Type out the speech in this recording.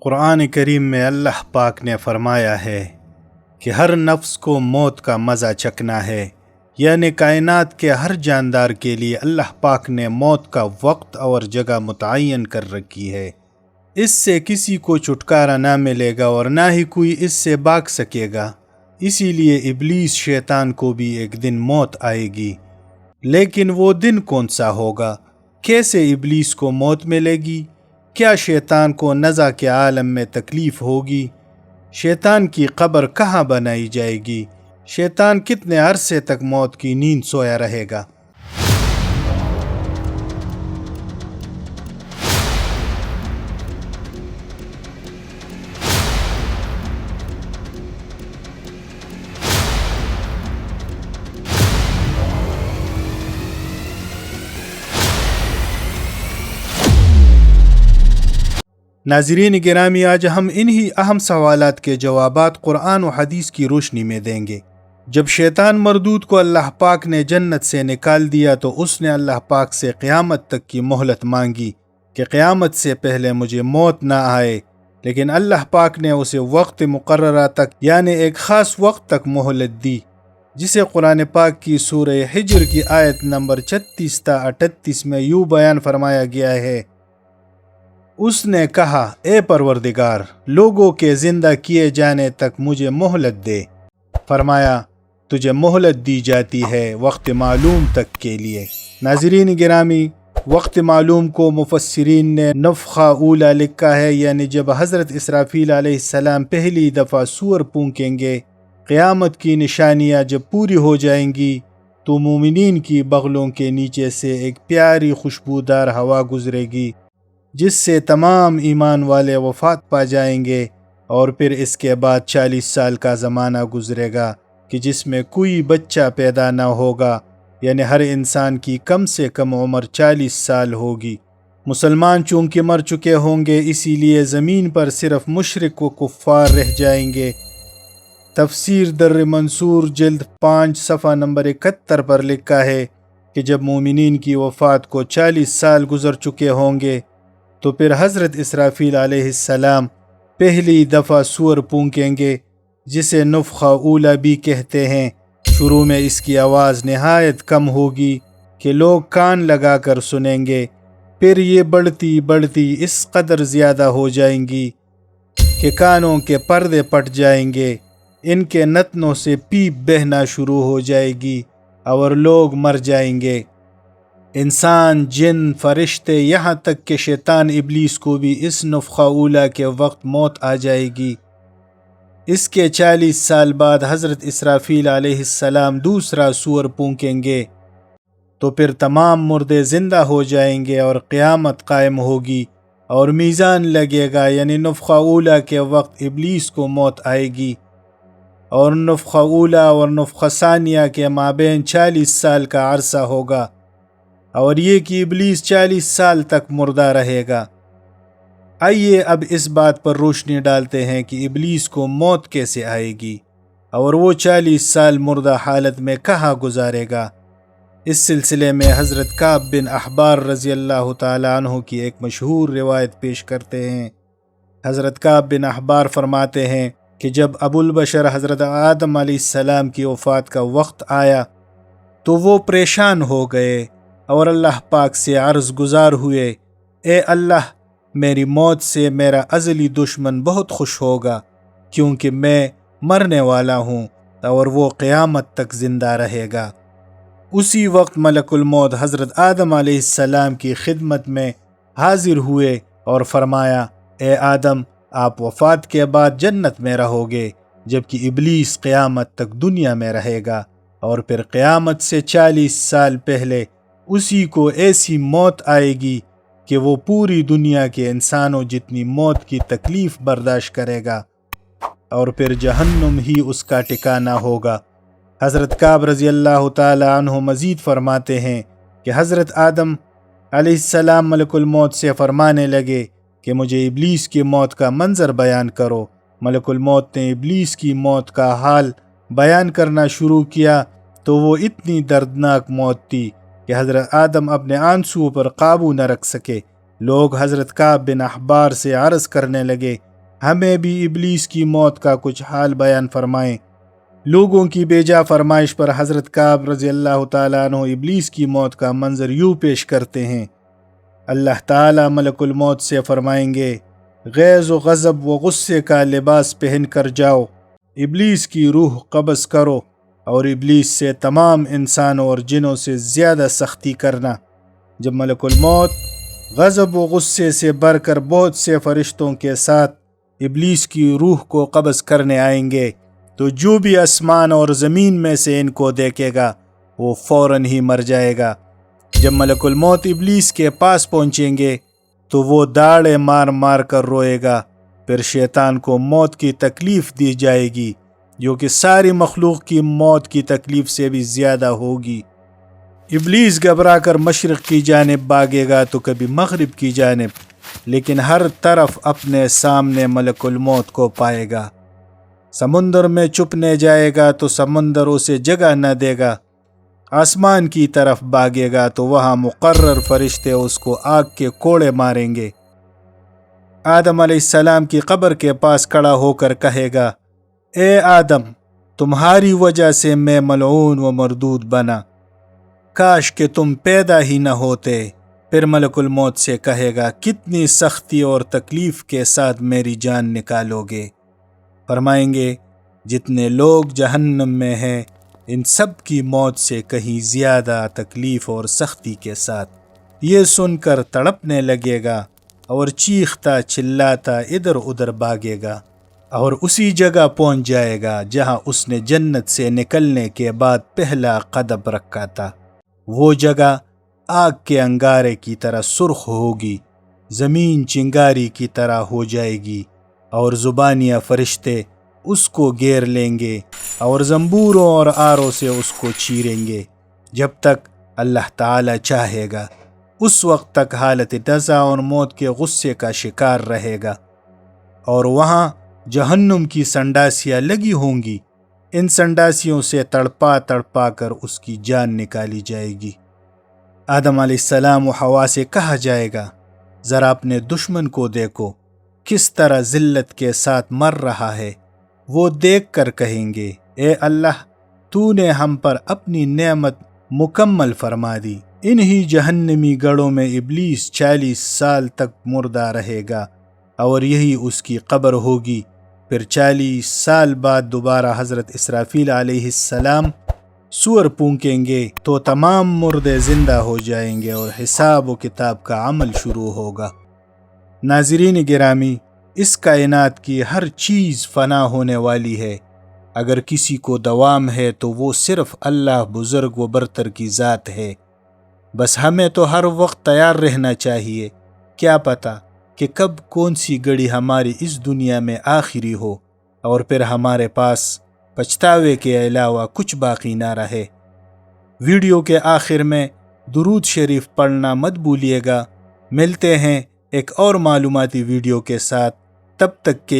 قرآن کریم میں اللہ پاک نے فرمایا ہے کہ ہر نفس کو موت کا مزہ چکھنا ہے، یعنی کائنات کے ہر جاندار کے لیے اللہ پاک نے موت کا وقت اور جگہ متعین کر رکھی ہے۔ اس سے کسی کو چھٹکارا نہ ملے گا اور نہ ہی کوئی اس سے بھاگ سکے گا۔ اسی لیے ابلیس شیطان کو بھی ایک دن موت آئے گی، لیکن وہ دن کون سا ہوگا؟ کیسے ابلیس کو موت ملے گی؟ کیا شیطان کو نزع کے عالم میں تکلیف ہوگی؟ شیطان کی قبر کہاں بنائی جائے گی؟ شیطان کتنے عرصے تک موت کی نیند سویا رہے گا؟ ناظرین گرامی، آج ہم انہی اہم سوالات کے جوابات قرآن و حدیث کی روشنی میں دیں گے۔ جب شیطان مردود کو اللہ پاک نے جنت سے نکال دیا تو اس نے اللہ پاک سے قیامت تک کی مہلت مانگی کہ قیامت سے پہلے مجھے موت نہ آئے، لیکن اللہ پاک نے اسے وقت مقررہ تک یعنی ایک خاص وقت تک مہلت دی، جسے قرآن پاک کی سورہ حجر کی آیت نمبر 36 تا 38 میں یوں بیان فرمایا گیا ہے۔ اس نے کہا، اے پروردگار، لوگوں کے زندہ کیے جانے تک مجھے مہلت دے۔ فرمایا، تجھے مہلت دی جاتی ہے وقت معلوم تک کے لیے۔ ناظرین گرامی، وقت معلوم کو مفسرین نے نفخہ اولا لکھا ہے، یعنی جب حضرت اسرافیل علیہ السلام پہلی دفعہ سور پھونکیں گے۔ قیامت کی نشانیاں جب پوری ہو جائیں گی تو مومنین کی بغلوں کے نیچے سے ایک پیاری خوشبودار ہوا گزرے گی، جس سے تمام ایمان والے وفات پا جائیں گے، اور پھر اس کے بعد 40 سال کا زمانہ گزرے گا کہ جس میں کوئی بچہ پیدا نہ ہوگا، یعنی ہر انسان کی کم سے کم عمر 40 سال ہوگی۔ مسلمان چونکہ مر چکے ہوں گے، اسی لیے زمین پر صرف مشرک و کفار رہ جائیں گے۔ تفسیر در منصور جلد 5 صفحہ نمبر 71 پر لکھا ہے کہ جب مومنین کی وفات کو 40 سال گزر چکے ہوں گے تو پھر حضرت اسرافیل علیہ السلام پہلی دفعہ سور پھونکیں گے، جسے نفخہ اولا بھی کہتے ہیں۔ شروع میں اس کی آواز نہایت کم ہوگی کہ لوگ کان لگا کر سنیں گے، پھر یہ بڑھتی بڑھتی اس قدر زیادہ ہو جائیں گی کہ کانوں کے پردے پھٹ جائیں گے، ان کے نتنوں سے پیپ بہنا شروع ہو جائے گی اور لوگ مر جائیں گے۔ انسان، جن، فرشتے، یہاں تک کہ شیطان ابلیس کو بھی اس نفخہ اولا کے وقت موت آ جائے گی۔ اس کے 40 سال بعد حضرت اسرافیل علیہ السلام دوسرا سور پھونکیں گے تو پھر تمام مردے زندہ ہو جائیں گے اور قیامت قائم ہوگی اور میزان لگے گا، یعنی نفخہ اولا کے وقت ابلیس کو موت آئے گی، اور نفخہ اولا اور نفخہ ثانیہ کے مابین 40 سال کا عرصہ ہوگا، اور یہ کہ ابلیس 40 سال تک مردہ رہے گا۔ آئیے اب اس بات پر روشنی ڈالتے ہیں کہ ابلیس کو موت کیسے آئے گی اور وہ 40 سال مردہ حالت میں کہاں گزارے گا۔ اس سلسلے میں حضرت کعب بن احبار رضی اللہ تعالی عنہ کی ایک مشہور روایت پیش کرتے ہیں۔ حضرت کعب بن احبار فرماتے ہیں کہ جب ابو البشر حضرت آدم علیہ السلام کی وفات کا وقت آیا تو وہ پریشان ہو گئے اور اللہ پاک سے عرض گزار ہوئے، اے اللہ، میری موت سے میرا ازلی دشمن بہت خوش ہوگا، کیونکہ میں مرنے والا ہوں اور وہ قیامت تک زندہ رہے گا۔ اسی وقت ملک الموت حضرت آدم علیہ السلام کی خدمت میں حاضر ہوئے اور فرمایا، اے آدم، آپ وفات کے بعد جنت میں رہو گے، جبکہ ابلیس قیامت تک دنیا میں رہے گا، اور پھر قیامت سے 40 سال پہلے اسی کو ایسی موت آئے گی کہ وہ پوری دنیا کے انسانوں جتنی موت کی تکلیف برداشت کرے گا، اور پھر جہنم ہی اس کا ٹھکانہ ہوگا۔ حضرت کعب رضی اللہ تعالی عنہ مزید فرماتے ہیں کہ حضرت آدم علیہ السلام ملک الموت سے فرمانے لگے کہ مجھے ابلیس کی موت کا منظر بیان کرو۔ ملک الموت نے ابلیس کی موت کا حال بیان کرنا شروع کیا تو وہ اتنی دردناک موت تھی کہ حضرت آدم اپنے آنسوؤں پر قابو نہ رکھ سکے۔ لوگ حضرت کعب بن احبار سے عرض کرنے لگے ہمیں بھی ابلیس کی موت کا کچھ حال بیان فرمائیں۔ لوگوں کی بیجا فرمائش پر حضرت کعب رضی اللہ تعالیٰ عنہ ابلیس کی موت کا منظر یوں پیش کرتے ہیں۔ اللہ تعالیٰ ملک الموت سے فرمائیں گے، غیظ و غضب و غصے کا لباس پہن کر جاؤ، ابلیس کی روح قبض کرو اور ابلیس سے تمام انسانوں اور جنوں سے زیادہ سختی کرنا۔ جب ملک الموت غضب و غصے سے بھر کر بہت سے فرشتوں کے ساتھ ابلیس کی روح کو قبض کرنے آئیں گے تو جو بھی آسمان اور زمین میں سے ان کو دیکھے گا وہ فوراً ہی مر جائے گا۔ جب ملک الموت ابلیس کے پاس پہنچیں گے تو وہ داڑے مار مار کر روئے گا۔ پھر شیطان کو موت کی تکلیف دی جائے گی جو کہ ساری مخلوق کی موت کی تکلیف سے بھی زیادہ ہوگی۔ ابلیس گھبرا کر مشرق کی جانب بھاگے گا تو کبھی مغرب کی جانب، لیکن ہر طرف اپنے سامنے ملک الموت کو پائے گا۔ سمندر میں چھپنے جائے گا تو سمندر اسے جگہ نہ دے گا۔ آسمان کی طرف بھاگے گا تو وہاں مقرر فرشتے اس کو آگ کے کوڑے ماریں گے۔ آدم علیہ السلام کی قبر کے پاس کھڑا ہو کر کہے گا، اے آدم، تمہاری وجہ سے میں ملعون و مردود بنا، کاش کہ تم پیدا ہی نہ ہوتے۔ پھر ملک الموت سے کہے گا، کتنی سختی اور تکلیف کے ساتھ میری جان نکالو گے؟ فرمائیں گے، جتنے لوگ جہنم میں ہیں ان سب کی موت سے کہیں زیادہ تکلیف اور سختی کے ساتھ۔ یہ سن کر تڑپنے لگے گا اور چیختا چلاتا ادھر ادھر بھاگے گا اور اسی جگہ پہنچ جائے گا جہاں اس نے جنت سے نکلنے کے بعد پہلا قدم رکھا تھا۔ وہ جگہ آگ کے انگارے کی طرح سرخ ہوگی، زمین چنگاری کی طرح ہو جائے گی اور زبانیہ فرشتے اس کو گھیر لیں گے اور زنبوروں اور آروں سے اس کو چیریں گے جب تک اللہ تعالی چاہے گا۔ اس وقت تک حالت نزع اور موت کے غصے کا شکار رہے گا، اور وہاں جہنم کی سنڈاسیاں لگی ہوں گی۔ ان سنڈاسیوں سے تڑپا تڑپا کر اس کی جان نکالی جائے گی۔ آدم علیہ السلام و حوا سے کہا جائے گا، ذرا اپنے دشمن کو دیکھو کس طرح ذلت کے ساتھ مر رہا ہے۔ وہ دیکھ کر کہیں گے، اے اللہ، تو نے ہم پر اپنی نعمت مکمل فرما دی۔ انہی جہنمی گڑھوں میں ابلیس 40 سال تک مردہ رہے گا اور یہی اس کی قبر ہوگی۔ پھر 40 سال بعد دوبارہ حضرت اسرافیل علیہ السلام سور پھونکیں گے تو تمام مردے زندہ ہو جائیں گے اور حساب و کتاب کا عمل شروع ہوگا۔ ناظرین گرامی، اس کائنات کی ہر چیز فنا ہونے والی ہے، اگر کسی کو دوام ہے تو وہ صرف اللہ بزرگ و برتر کی ذات ہے۔ بس ہمیں تو ہر وقت تیار رہنا چاہیے، کیا پتہ کہ کب کون سی گھڑی ہماری اس دنیا میں آخری ہو اور پھر ہمارے پاس پچھتاوے کے علاوہ کچھ باقی نہ رہے۔ ویڈیو کے آخر میں درود شریف پڑھنا مت بھولیے گا۔ ملتے ہیں ایک اور معلوماتی ویڈیو کے ساتھ، تب تک کے